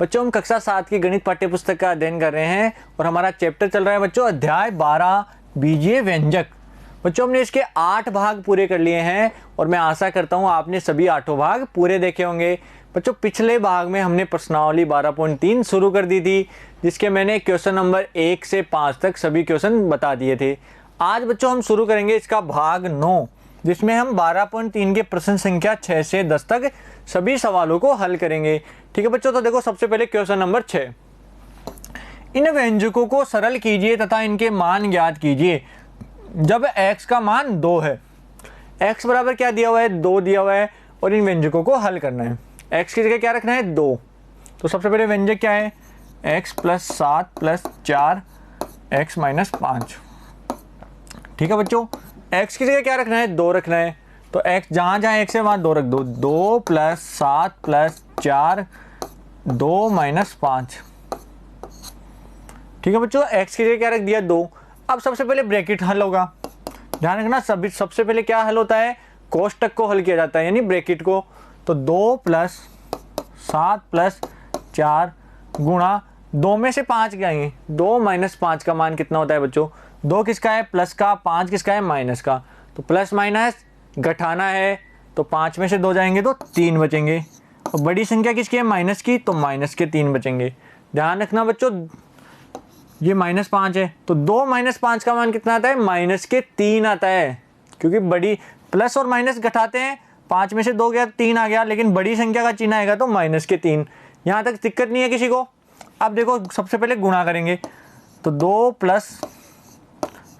बच्चों हम कक्षा 7 की गणित पाठ्य पुस्तक का अध्ययन कर रहे हैं और हमारा चैप्टर चल रहा है बच्चों अध्याय 12 बीजीय व्यंजक। बच्चों हमने इसके 8 भाग पूरे कर लिए हैं और मैं आशा करता हूँ आपने सभी 8 भाग पूरे देखे होंगे। बच्चों पिछले भाग में हमने प्रश्नावली 12.3 शुरू कर दी थी, जिसके मैंने क्वेश्चन नंबर 1 से 5 तक सभी क्वेश्चन बता दिए थे। आज बच्चों हम शुरू करेंगे इसका भाग 9, जिसमें हम 12.3 के प्रश्न संख्या 6 से 10 तक सभी सवालों को हल करेंगे। ठीक है बच्चों, तो देखो सबसे पहले क्वेश्चन नंबर 6। इन व्यंजकों को सरल कीजिए तथा इनके मान ज्ञात कीजिए जब x का मान 2 है। x बराबर क्या दिया हुआ है, 2 दिया हुआ है और इन व्यंजकों को हल करना है। x की जगह क्या रखना है, 2। तो सबसे पहले व्यंजक क्या है, x + 7 + 4 x - 5। ठीक है बच्चों, x की जगह क्या रखना है, 2 रखना है। तो x जहाँ जहाँ x है वहाँ 2 रख दो। 2 + 7 + 4 2 - 5। ठीक है बच्चों, x की जगह क्या रख दिया, 2। अब सबसे पहले ब्रैकेट हल होगा। ध्यान रखना सबसे पहले क्या हल होता है, कोष्टक को हल किया जाता है यानी ब्रैकेट को। तो 2 + 7 + 4 गुणा 2 में से 5 जाएंगे, 2 - 5 का मान कितना होता है बच्चों, 2 किसका है, प्लस का, 5 किसका है, माइनस का। तो प्लस माइनस घटाना है, तो 5 में से 2 जाएंगे तो 3 बचेंगे। और बड़ी संख्या किसकी है, माइनस की, तो माइनस के 3 बचेंगे। ध्यान रखना बच्चों ये -5 है, तो 2 - 5 का मान कितना आता है, -3 आता है। क्योंकि बड़ी प्लस और माइनस घटाते हैं, 5 में से 2 गया 3 आ गया, लेकिन बड़ी संख्या का चिन्ह आएगा तो -3। यहाँ तक दिक्कत नहीं है किसी को। अब देखो सबसे पहले गुणा करेंगे, तो 2 +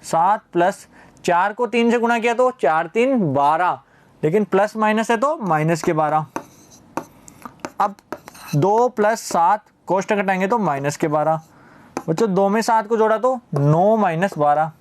7 + 4 को 3 से गुणा किया तो 4 × 3 = 12, लेकिन प्लस माइनस है तो -12। अब 2 + 7 कोष्टक घटाएंगे तो -12। बच्चों 2 में 7 को जोड़ा तो 9 - 12।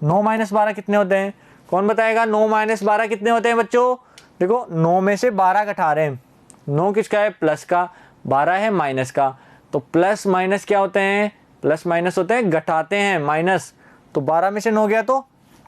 9 - 12 कितने होते हैं, कौन बताएगा, 9 - 12 कितने होते हैं बच्चों। देखो 9 में से 12 घटा रहे हैं, 9 किसका है, प्लस का, 12 है माइनस का। तो प्लस माइनस क्या होते हैं, प्लस माइनस होते हैं घटाते हैं माइनस। तो 12 में से 9 गया तो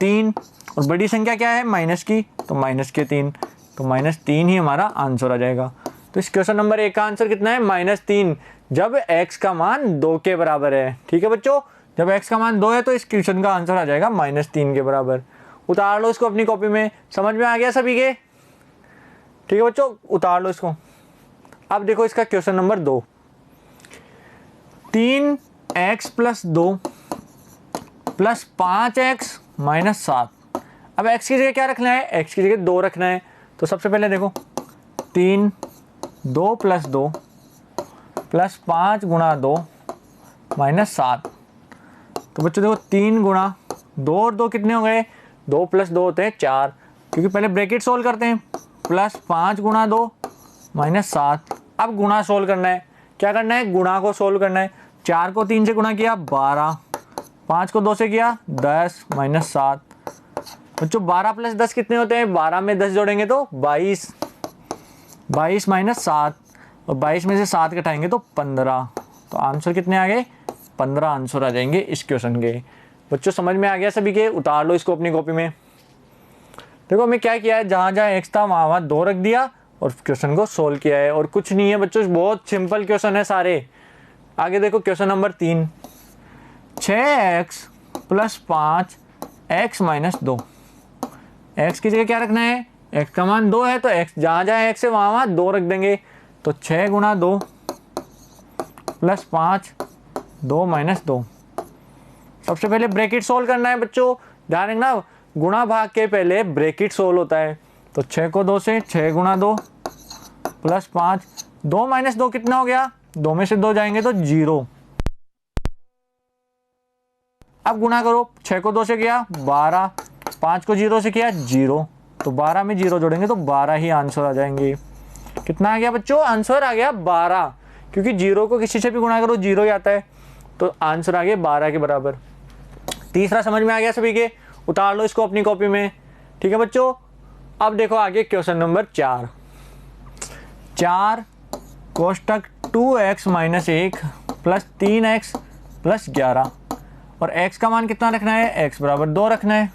3, और बड़ी संख्या क्या है, माइनस की, तो -3। तो -3 ही हमारा आंसर आ जाएगा। तो इस क्वेश्चन नंबर 1 का आंसर कितना है, -3, जब x का मान 2 के बराबर है। ठीक है बच्चों, जब x का मान 2 है तो इस क्वेश्चन का आंसर आ जाएगा -3 के बराबर। उतार लो इसको अपनी कॉपी में, समझ में आ गया सभी के। ठीक है बच्चों, उतार लो इसको। अब देखो इसका क्वेश्चन नंबर 2। 3x + 2 + 5x - 7। अब x की जगह क्या रखना है, x की जगह 2 रखना है। तो सबसे पहले देखो 3 2 + 2 + 5 × 2 - 7। तो बच्चों देखो 3 गुणा 2 और 2 कितने हो गए, 2 + 2 होते हैं 4, क्योंकि पहले ब्रैकेट सोल्व करते हैं। +5 × 2 - 7। अब गुणा सोल्व करना है, क्या करना है, गुणा को सोल्व करना है। 4 को 3 से गुणा किया 12, 5 को 2 से किया 10 - 7। बच्चों 12 + 10 कितने होते हैं, 12 में 10 जोड़ेंगे तो 22, 22 - 7, और 22 में से 7 घटाएंगे तो 15। तो आंसर कितने आ गए, 15 आंसर आ जाएंगे इस क्वेश्चन के। बच्चों समझ में आ गया सभी के, उतार लो इसको अपनी कॉपी में। देखो हमें क्या किया है, जहाँ जहाँ x था वहाँ 2 रख दिया और क्वेश्चन को सोल्व किया है, और कुछ नहीं है बच्चों, बहुत सिंपल क्वेश्चन है सारे। आगे देखो question number 3। 6x + 5 x - 2। x की जगह क्या रखना है, x का मान 2 है तो x जहाँ जहाँ x है वहाँ 2 रख देंगे। तो 6 × 2 + 5 2 - 2। सबसे पहले ब्रैकेट सोल्व करना है बच्चों, ध्यान रखना गुणा भाग के पहले ब्रैकेट सोल्व होता है। तो 6 को 2 से 6 × 2 + 5 2 - 2 कितना हो गया, 2 में से 2 जाएंगे तो 0। अब गुणा करो, 6 को 2 से किया 12, 5 को 0 से किया 0, तो 12 में 0 जोड़ेंगे तो 12 ही आंसर आ जाएंगे। कितना आ गया बच्चों, आंसर आ गया 12, क्योंकि 0 को किसी से भी गुणा करो 0 ही आता है। तो आंसर आ गया 12 के बराबर। तीसरा समझ में आ गया सभी के, उतार लो इसको अपनी कॉपी में। ठीक है बच्चों, अब देखो आगे क्वेश्चन नंबर 4। 4 कोष्टक 2x - 1 + 3x + 11, और x का मान कितना रखना है, x = 2 रखना है।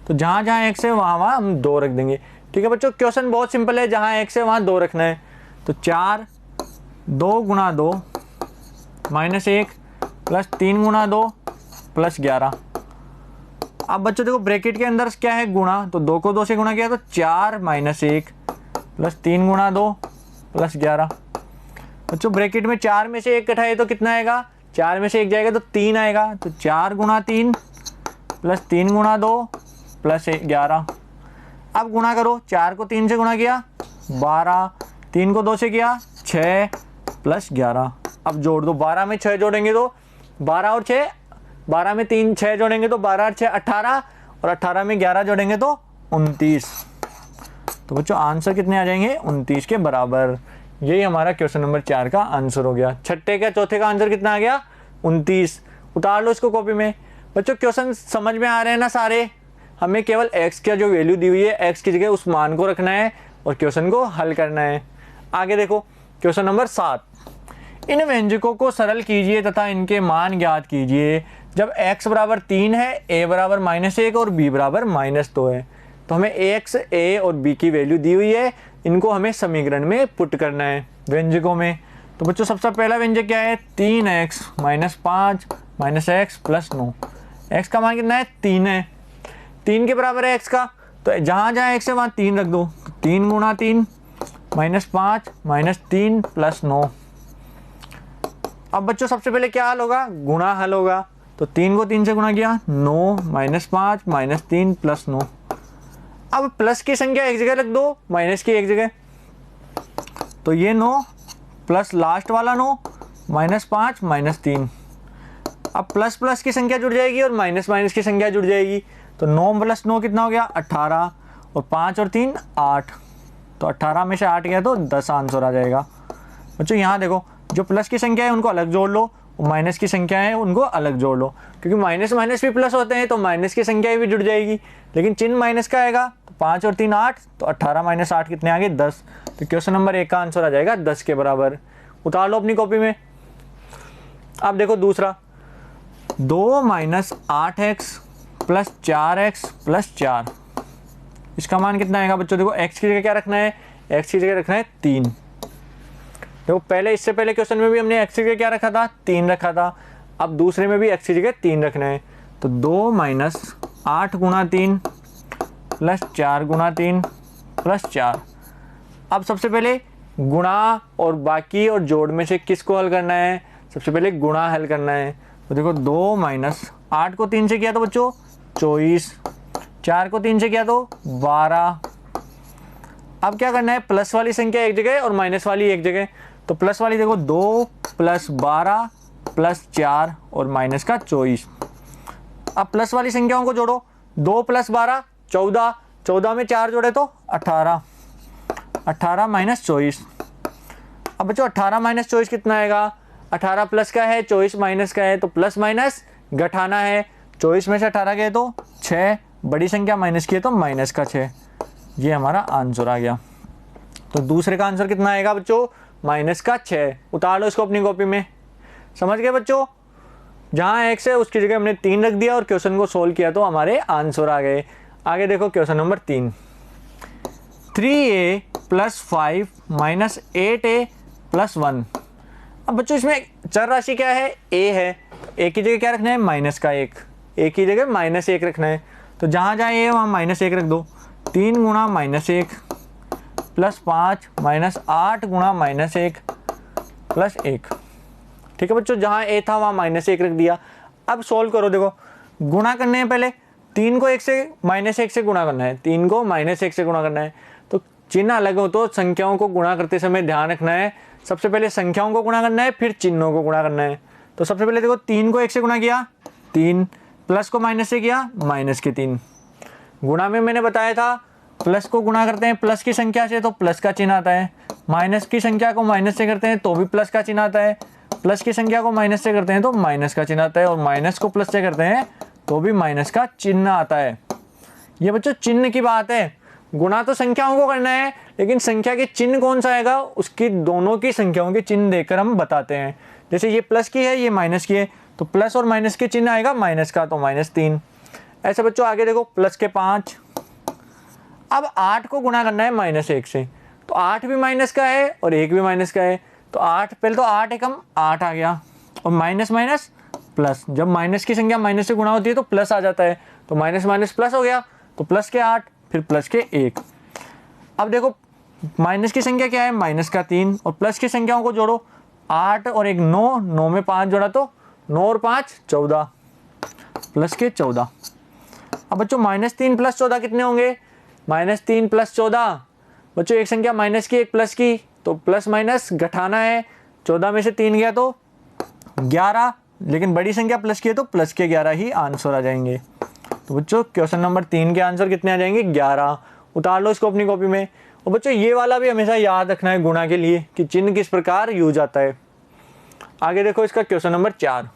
तो जहाँ जहाँ x है वहाँ हम 2 रख देंगे। ठीक है बच्चों, क्वेश्चन बहुत सिंपल है, जहाँ x है वहाँ 2 रखना है। तो 4 2 गुणा 2 माइनस 1 प्लस 3 गुणा 2 प्लस 11। अब बच्चों देखो ब्रैकेट के अंदर क्या है गुणा, तो 2 को 2 से गुणा किया तो 4 माइनस 1 प्लस 3 गुणा 2 प्लस 11। बच्चों ब्रैकेट में 4 में से 1 घटाए तो कितना आएगा, 4 में से 1 जाएगा तो 3 आएगा, तो 4 गुणा 3 प्लस 3 गुणा 2 प्लस 11। अब गुणा करो, 4 को 3 से गुणा किया 12, 3 को 2 से किया 6 प्लस 11। अब जोड़ दो, 12 में 6 जोड़ेंगे तो 12 और 6, 12 में 3 6 जोड़ेंगे तो 12 और 6 18, और 18 में 11 जोड़ेंगे तो 29। तो बच्चों आंसर कितने आ जाएंगे, 29 के बराबर। यही हमारा क्वेश्चन नंबर 4 का आंसर हो गया। छठे का चौथे का आंसर कितना आ गया, 29। उतार लो इसको कॉपी में। बच्चों क्वेश्चन समझ में आ रहे हैं ना सारे। हमें केवल x का जो वैल्यू दी हुई है x की जगह उस मान को रखना है और क्वेश्चन को हल करना है। आगे देखो क्वेश्चन नंबर 7, इन व्यंजकों को सरल कीजिए तथा इनके मान ज्ञात कीजिए जब x बराबर 3 है, a बराबर -1 और b बराबर -2 है। तो हमें x, a और b की वैल्यू दी हुई है, इनको हमें समीकरण में पुट करना है व्यंजकों में। तो बच्चों सबसे पहला व्यंजक क्या है, 3x - 5 - x प्लस 9। x का मान कितना है, 3 है, 3 के बराबर है x का, तो जहाँ जहाँ x है वहाँ 3 रख दो। 3 गुणा 3 -5 -3 प्लस 9। अब बच्चों सबसे पहले क्या हल होगा, गुणा हल होगा। तो 3 को 3 से गुणा किया 9 -5 -3 प्लस 9। अब प्लस की संख्या एक जगह रख दो, माइनस की एक जगह। तो ये 9 प्लस लास्ट वाला 9 -5 -3। अब प्लस प्लस की संख्या जुड़ जाएगी और माइनस माइनस की संख्या जुड़ जाएगी। तो 9 प्लस 9 कितना हो गया, 18, और 5 और 3 8। तो 18 में से 8 गया तो 10 आंसर आ जाएगा। बच्चों यहाँ देखो, जो प्लस की संख्या है उनको अलग जोड़ लो, और माइनस की संख्या है उनको अलग जोड़ लो, क्योंकि माइनस माइनस भी प्लस होते हैं तो माइनस की संख्या भी जुड़ जाएगी, लेकिन चिन्ह माइनस का आएगा। तो 5 और 3 8, तो 18 - 8 कितने आ गए, 10। तो क्वेश्चन नंबर 1 का आंसर आ जाएगा 10 के बराबर। उतार लो अपनी कॉपी में। अब देखो दूसरा, 2 - 8x प्लस 4x प्लस 4, इसका मान कितना आएगा बच्चों। देखो x की जगह क्या रखना है, x की जगह रखना है 3। देखो पहले, इससे पहले क्वेश्चन में भी हमने x की जगह क्या रखा था, 3 रखा था। अब दूसरे में भी x की जगह 3 रखना है। तो 2 - 8 गुणा 3 प्लस 4 गुणा 3 प्लस 4। अब सबसे पहले गुणा और बाकी और जोड़ में से किसको हल करना है, सबसे पहले गुणा हल करना है। तो देखो 2 - 8 को 3 से किया तो बच्चों 24, 4 को 3 से किया तो 12। अब क्या करना है, प्लस वाली संख्या एक जगह और माइनस वाली एक जगह। तो प्लस वाली देखो 2 प्लस 12 प्लस 4 और माइनस का 24। अब प्लस वाली संख्याओं को जोड़ो, 2 प्लस 12 14, 14 में 4 जोड़े तो 18, 18 - 24। अब बच्चों 18 - 24 कितना आएगा, 18 प्लस का है 24 माइनस का है, तो प्लस माइनस घटाना है। 24 में से 18 गए तो 6, बड़ी संख्या माइनस की है तो माइनस का 6। ये हमारा आंसर आ गया। तो दूसरे का आंसर कितना आएगा बच्चों, माइनस का 6। उतार लो इसको अपनी कॉपी में। समझ गए बच्चों, जहाँ x है उसकी जगह हमने 3 रख दिया और क्वेश्चन को सोल्व किया तो हमारे आंसर आ गए। आगे देखो क्वेश्चन नंबर 3, 3a + 5 - 8a + 1। अब बच्चों इसमें चर राशि क्या है, a है, a की जगह क्या रखना है, माइनस का 1, a की जगह -1 रखना है। तो जहाँ जहाँ a है वहाँ -1 रख दो। 3 गुणा -1 प्लस 5 - 8 गुणा -1 प्लस 1। ठीक है बच्चों, जहाँ a था वहाँ -1 रख दिया। अब सोल्व करो, देखो गुणा करने हैं, पहले 3 को 1 से -1 से गुणा करना है, 3 को -1 से गुणा करना है। तो चिन्ह अलग हो तो संख्याओं को गुणा करते समय ध्यान रखना है, सबसे पहले संख्याओं को गुणा करना है फिर चिन्हों को गुणा करना है। तो सबसे पहले देखो 3 को 1 से गुणा किया 3, प्लस को माइनस से किया माइनस के 3। गुणा में मैंने बताया था प्लस को गुणा करते हैं प्लस की संख्या से तो प्लस का चिन्ह आता है, माइनस की संख्या को माइनस से करते हैं तो भी प्लस का चिन्ह आता है, प्लस की संख्या को माइनस से करते हैं तो माइनस का चिन्ह आता है, और माइनस को प्लस से करते हैं तो भी माइनस का चिन्ह आता है। ये बच्चों चिन्ह की बात है, गुणा तो संख्याओं को करना है लेकिन संख्या के चिन्ह कौन सा आएगा उसकी दोनों की संख्याओं के चिन्ह देकर हम बताते हैं। जैसे ये प्लस की है ये माइनस की है तो प्लस और माइनस के चिन्ह आएगा माइनस का तो -3। ऐसे बच्चों आगे देखो प्लस के 5। अब 8 को गुणा करना है -1 से, तो 8 भी माइनस का है और 1 भी माइनस का है, तो 8, पहले तो 8 एकम 8 आ गया, और माइनस माइनस प्लस, जब माइनस की संख्या माइनस से गुणा होती है तो प्लस आ जाता है, तो माइनस माइनस प्लस हो गया, तो प्लस के 8 फिर प्लस के 1। अब देखो माइनस की संख्या क्या है, माइनस का 3, और प्लस की संख्याओं को जोड़ो, 8 और 1 9, 9 में 5 जोड़ा तो 9 और 5 14, प्लस के 14। अब बच्चों -3 + 14 कितने होंगे, -3 + 14 बच्चों एक संख्या माइनस की एक प्लस की, तो प्लस माइनस घटाना है, 14 में से 3 गया तो 11, लेकिन बड़ी संख्या प्लस की है तो प्लस के 11 ही आंसर आ जाएंगे। तो बच्चों क्वेश्चन नंबर 3 के आंसर कितने आ जाएंगे, 11। उतार लो इसको अपनी कॉपी में। और बच्चों ये वाला भी हमेशा याद रखना है गुणा के लिए कि चिन्ह किस प्रकार यूज आता है। आगे देखो इसका क्वेश्चन नंबर 4,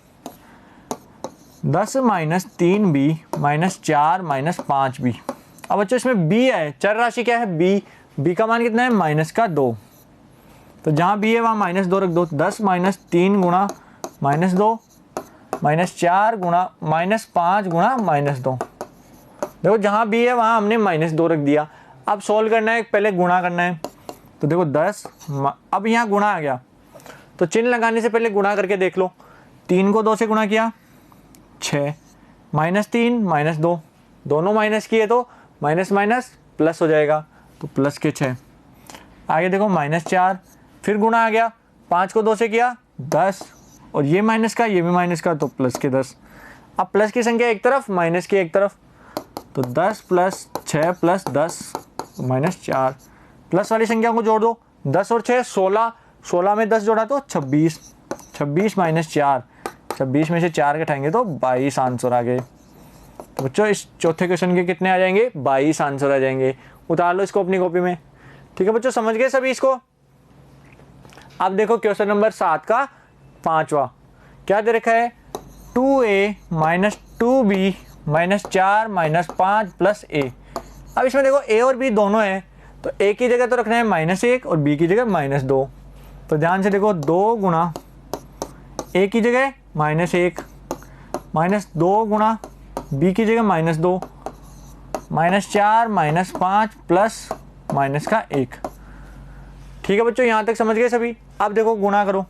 10 - 3b - 4 - 5b। अब बच्चों इसमें b है, चर राशि क्या है b का मान कितना है, -2, तो जहाँ b है वहाँ -2 रख दो। 10 - 3 गुणा -2 -4 गुणा -5 गुणा -2। देखो जहाँ b है वहाँ हमने -2 रख दिया। अब सोल्व करना है, पहले गुणा करना है, तो देखो 10, अब यहाँ गुणा आ गया तो चिन्ह लगाने से पहले गुणा करके देख लो। 3 को 2 से गुणा किया 6, -3 -2 दोनों माइनस किए तो माइनस माइनस प्लस हो जाएगा, तो प्लस के 6। आगे देखो -4, फिर गुणा आ गया, 5 को 2 से किया 10, और ये माइनस का ये भी माइनस का, तो प्लस के 10। अब प्लस की संख्या एक तरफ माइनस की एक तरफ, तो 10 + 6 + 10 -4। प्लस वाली संख्या को जोड़ दो, 10 और 6 16, 16 में 10 जोड़ा तो 26, 26 - 4, 26 में से 4 घटाएंगे तो 22 आंसर आ गए। तो बच्चों इस चौथे क्वेश्चन के कितने आ जाएंगे, 22 आंसर आ जाएंगे। उतार लो इसको अपनी कॉपी में। ठीक है बच्चों, समझ गए सभी इसको। अब देखो क्वेश्चन नंबर 7 का 5वां क्या दे रखा है, 2a - 2b - 4 - 5 + a। अब इसमें देखो a और b दोनों हैं, तो a की जगह तो रखना है -1 और b की जगह -2। तो ध्यान से देखो 2 गुणा a की जगह -1 -2 गुणा b की जगह -2 -4 -5 प्लस माइनस का 1। ठीक है बच्चों, यहाँ तक समझ गए सभी। अब देखो गुणा करो,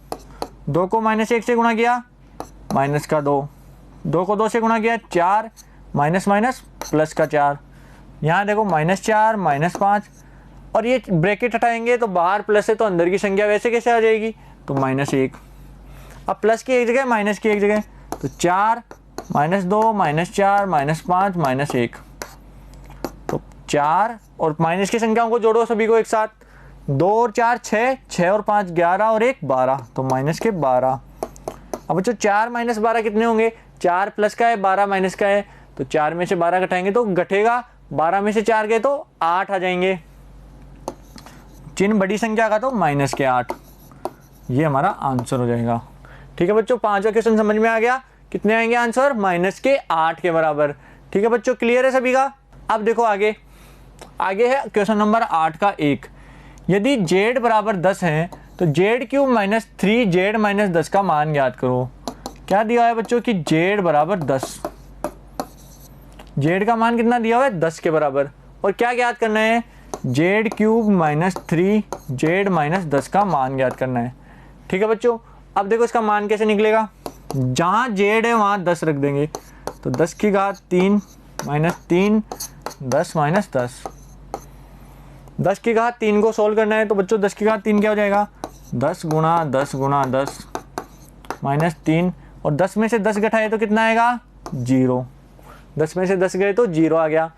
2 को -1 से गुणा किया माइनस का 2, 2 को 2 से गुणा किया 4, माइनस माइनस प्लस का 4। यहाँ देखो -4 -5, और ये ब्रैकेट हटाएंगे तो बाहर प्लस है तो अंदर की संख्या वैसे कैसे आ जाएगी, तो -1। अब प्लस की एक जगह माइनस की एक जगह, तो 4 -2 -4 -5 -1, तो 4 और माइनस की संख्याओं को जोड़ो सभी को एक साथ, 2 और 4 6, 6 और 5 11 और 1 12, तो माइनस के 12। अब बच्चों 4 - 12 कितने होंगे, 4 प्लस का है 12 माइनस का है, तो 4 में से 12 घटाएंगे तो घटेगा, 12 में से 4 गए तो 8 आ जाएंगे। चिन्ह बड़ी संख्या का तो -8, ये हमारा आंसर हो जाएगा। ठीक है बच्चों, 5वां क्वेश्चन समझ में आ गया, कितने आएंगे आंसर, -8 के बराबर। ठीक है बच्चों, क्लियर है सभी का। अब देखो आगे है क्वेश्चन नंबर 8 का 1, यदि z बराबर 10 है तो z³ - 3z - 10 का मान ज्ञात करो। क्या दिया है बच्चों कि z बराबर 10, z का मान कितना दिया हुआ है 10 के बराबर, और क्या ज्ञात करना है, z³ - 3z - 10 का मान ज्ञात करना है। ठीक है बच्चों, अब देखो इसका मान कैसे निकलेगा, जहाँ z है वहाँ 10 रख देंगे, तो 10 की घात 3 - 3 10 - 10, 10 की घात 3 को सोल्व करना है, तो बच्चों 10 की घात 3 क्या हो जाएगा, 10 × 10 × 10 -3, और 10 में से 10 घटाए तो कितना आएगा, 0। 10 में से 10 गए तो 0 आ गया।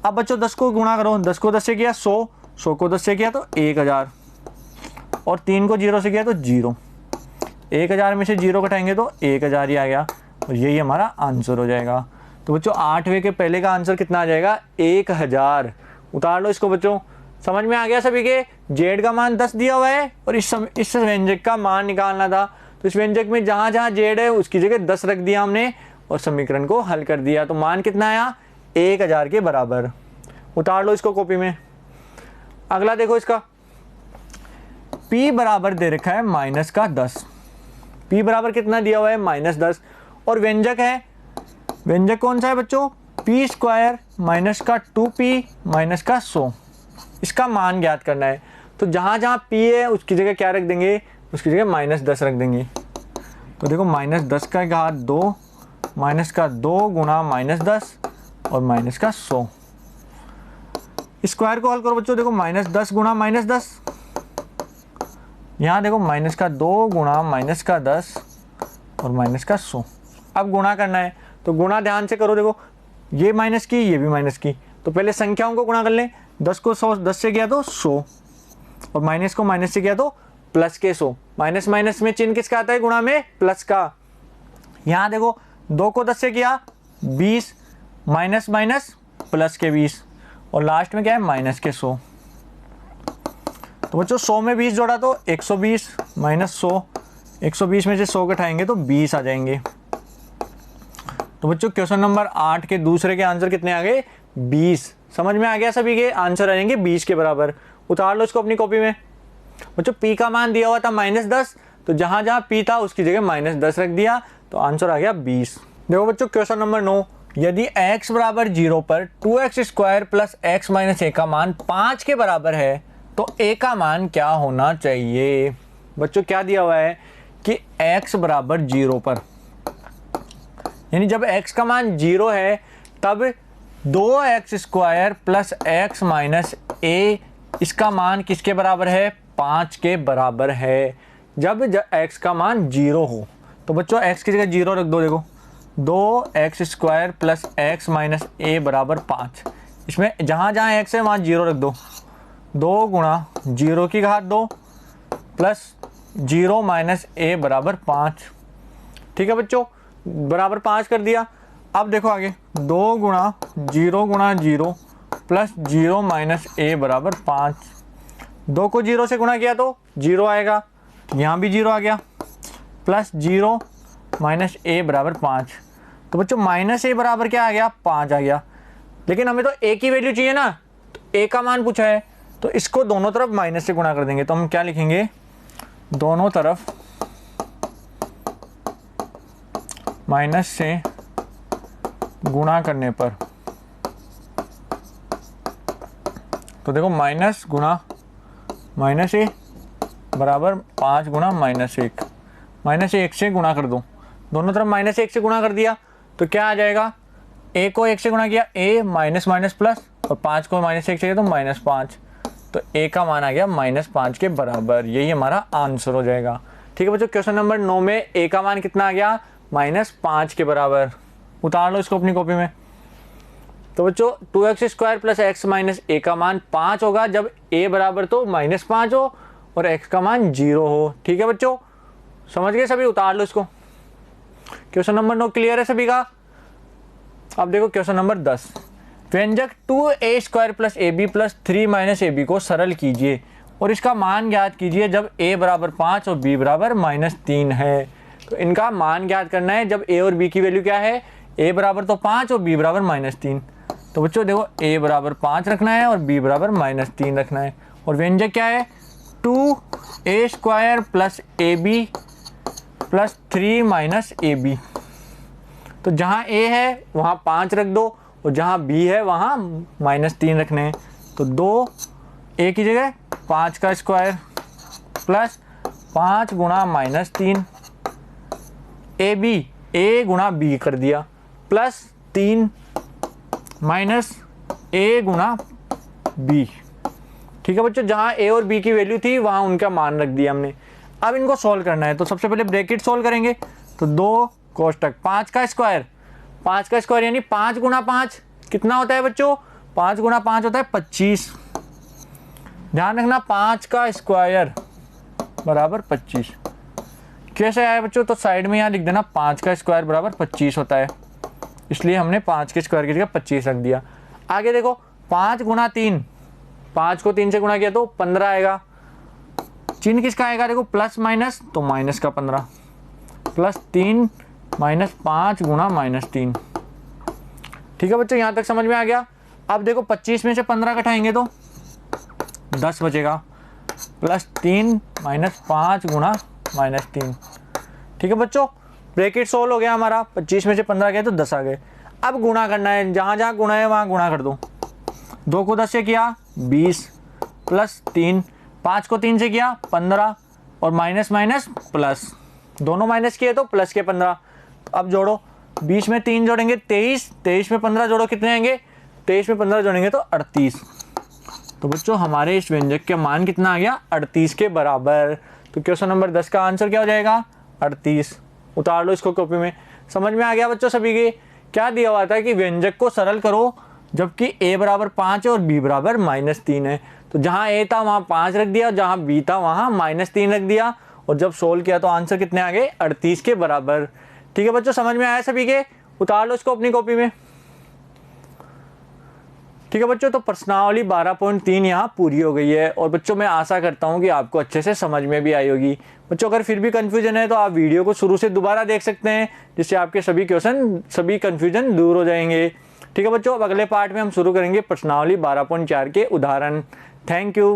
अब बच्चों 10 को गुणा करो, 10 को 10 से किया 100, 100 को 10 से किया तो 1000, और 3 को 0 से किया तो 0। 1000 में से 0 घटाएंगे तो 1000 ही आ गया, और यही हमारा आंसर हो जाएगा। तो बच्चों 8वें के पहले का आंसर कितना आ जाएगा, 1000। उतार लो इसको बच्चों, समझ में आ गया सभी के। z का मान 10 दिया हुआ है और इस व्यंजक का मान निकालना था, तो इस व्यंजक में जहाँ जहाँ z है उसकी जगह 10 रख दिया हमने और समीकरण को हल कर दिया, तो मान कितना आया, 1000 के बराबर। उतार लो इसको कॉपी में। अगला देखो इसका, p बराबर दे रखा है -10, p बराबर कितना दिया हुआ है, -10, और व्यंजक है, व्यंजक कौन सा है बच्चों, p² - 2p - 100, इसका मान ज्ञात करना है। तो जहाँ जहाँ p है उसकी जगह क्या रख देंगे, उसकी जगह -10 रख देंगे। तो देखो -10 का घात 2 माइनस का 2 गुणा -10 और माइनस का 100। स्क्वायर को हल करो बच्चों, देखो -10 गुणा -10, यहाँ देखो माइनस का 2 गुणा माइनस का 10 और माइनस का 100। अब गुणा करना है तो गुणा ध्यान से करो, देखो ये माइनस की ये भी माइनस की, तो पहले संख्याओं को गुणा कर लें। 10 को 10 से किया तो 100 और माइनस को माइनस से किया तो प्लस के 100। माइनस माइनस में चिन्ह किसका आता है, गुणा में प्लस का। यहाँ देखो 2 को 10 से किया 20, माइनस माइनस प्लस के 20 और लास्ट में क्या है माइनस के 100। तो बच्चों 100 में 20 जोड़ा तो 120 माइनस 100, 120 में से 100 घटाएंगे तो 20 आ जाएंगे। तो बच्चों क्वेश्चन नंबर 8 के दूसरे के आंसर कितने आ गए, 20। समझ में आ गया सभी के आंसर आ जाएंगे 20 के बराबर। उतार लो इसको अपनी कॉपी में। बच्चों p का मान दिया हुआ था -10, तो जहां जहां p था उसकी जगह -10 रख दिया, तो आंसर आ गया 20। देखो बच्चों क्वेश्चन नंबर 9, यदि x बराबर 0 पर 2x² plus x minus a का मान 5 के बराबर है तो a का मान क्या होना चाहिए। बच्चों क्या दिया हुआ है कि x बराबर 0 पर, यानी जब x का मान 0 है तब 2x² plus x minus a, इसका मान किसके बराबर है, 5 के बराबर है। जब x का मान 0 हो तो बच्चों x की जगह 0 रख दो। देखो 2x² plus x minus a बराबर 5। इसमें जहाँ जहाँ x है वहाँ 0 रख दो। 2 गुणा 0 की घात 2 प्लस 0 माइनस a बराबर 5। ठीक है बच्चों, बराबर 5 कर दिया। अब देखो आगे 2 गुणा 0 प्लस 0 माइनस a बराबर 5। 2 को 0 से गुणा किया तो 0 आएगा, यहाँ भी 0 आ गया, प्लस 0 माइनस a बराबर 5। तो बच्चों माइनस a बराबर क्या आ गया, 5 आ गया। लेकिन हमें तो a की वैल्यू चाहिए ना, तो a का मान पूछा है, तो इसको दोनों तरफ माइनस से गुणा कर देंगे। तो हम क्या लिखेंगे, दोनों तरफ माइनस से गुणा करने पर, तो देखो माइनस गुणा माइनस a बराबर 5 गुणा -1। -1 से गुणा कर दो, दोनों तरफ -1 से गुणा कर दिया तो क्या आ जाएगा, a को 1 से गुणा किया a माइनस माइनस प्लस, और 5 को -1 से किया तो -5। तो a का मान आ गया -5 के बराबर। यही हमारा आंसर हो जाएगा। ठीक है बच्चों, क्वेश्चन नंबर 9 में a का मान कितना आ गया, -5 के बराबर। उतार लो इसको अपनी कॉपी में। तो बच्चों 2x² plus x minus a का मान 5 होगा जब a बराबर तो -5 हो और x का मान 0 हो। ठीक है बच्चों, समझ गए सभी, उतार लो इसको। क्वेश्चन नंबर 9 क्लियर है सभी का। अब देखो क्वेश्चन नंबर 10, व्यंजक 2a² plus ab plus 3 minus ab को सरल कीजिए और इसका मान ज्ञात कीजिए जब a बराबर 5 और b बराबर -3 है। तो इनका मान ज्ञात करना है जब a और b की वैल्यू क्या है, a बराबर तो 5 और b बराबर -3। तो बच्चों देखो a बराबर 5 रखना है और b बराबर -3 रखना है, और व्यंजक क्या है, 2a² plus ab plus 3 minus ab। तो जहाँ a है वहाँ 5 रख दो और जहाँ b है वहाँ -3 रखने हैं। तो 2a की जगह 5 का स्क्वायर प्लस 5 गुणा -3 ab, a गुणा b कर दिया, प्लस 3 माइनस a गुणा b। ठीक है बच्चों, जहाँ a और b की वैल्यू थी वहाँ उनका मान रख दिया हमने। अब इनको सॉल्व करना है, तो सबसे पहले ब्रैकेट सॉल्व करेंगे। तो 2 कोष्टक 5 का स्क्वायर यानी 5 गुणा 5 कितना होता है बच्चों, 5 गुणा 5 होता है 25। ध्यान रखना 5 का स्क्वायर बराबर 25। कैसे आया बच्चों, तो साइड में यहाँ लिख देना 5 का स्क्वायर बराबर 25 होता है, इसलिए हमने 5 के स्क्वायर की जगह 25 रख दिया। आगे देखो 5 गुणा 3, 5 को 3 से गुणा किया तो 15 आएगा। चिन्ह किसका आएगा, देखो प्लस माइनस, तो माइनस का 15 प्लस 3 माइनस 5 गुणा -3। ठीक है बच्चों, यहाँ तक समझ में आ गया। अब देखो 25 में से 15 घटाएंगे तो 10 बचेगा, प्लस 3 माइनस 5 गुणा -3। ठीक है बच्चों, ब्रैकेट सोल्व हो गया हमारा। 25 में से 15 गए तो 10 आ गए। अब गुणा करना है, जहाँ जहाँ गुणा है वहाँ गुणा कर दो। 2 को 10 से किया 20 प्लस 3, 5 को 3 से किया 15, और माइनस माइनस प्लस, दोनों माइनस किए तो प्लस के 15। अब जोड़ो, 20 में 3 जोड़ेंगे 23, 23 में 15 जोड़ो कितने आएंगे, 23 में 15 जोड़ेंगे तो 38। तो बच्चों हमारे इस व्यंजक का मान कितना आ गया, 38 के बराबर। तो क्वेश्चन नंबर 10 का आंसर क्या हो जाएगा, 38। उतार लो इसको कॉपी में। समझ में आ गया बच्चों सभी के? क्या दिया हुआ था कि व्यंजक को सरल करो जबकि a बराबर 5 है और b बराबर -3 है। तो जहाँ a था वहाँ 5 रख दिया, जहाँ b था वहाँ -3 रख दिया, और जब सोल्व किया तो आंसर कितने आ गए, 38 के बराबर। ठीक है बच्चों, समझ में आया सभी के? उतार लो इसको अपनी कॉपी में। ठीक है बच्चों, तो प्रश्नावली 12.3 यहाँ पूरी हो गई है। और बच्चों मैं आशा करता हूँ कि आपको अच्छे से समझ में भी आई होगी। बच्चों अगर फिर भी कन्फ्यूजन है तो आप वीडियो को शुरू से दोबारा देख सकते हैं, जिससे आपके सभी क्वेश्चन, सभी कन्फ्यूजन दूर हो जाएंगे। ठीक है बच्चों, अब अगले पार्ट में हम शुरू करेंगे प्रश्नावली 12.4 के उदाहरण। Thank you.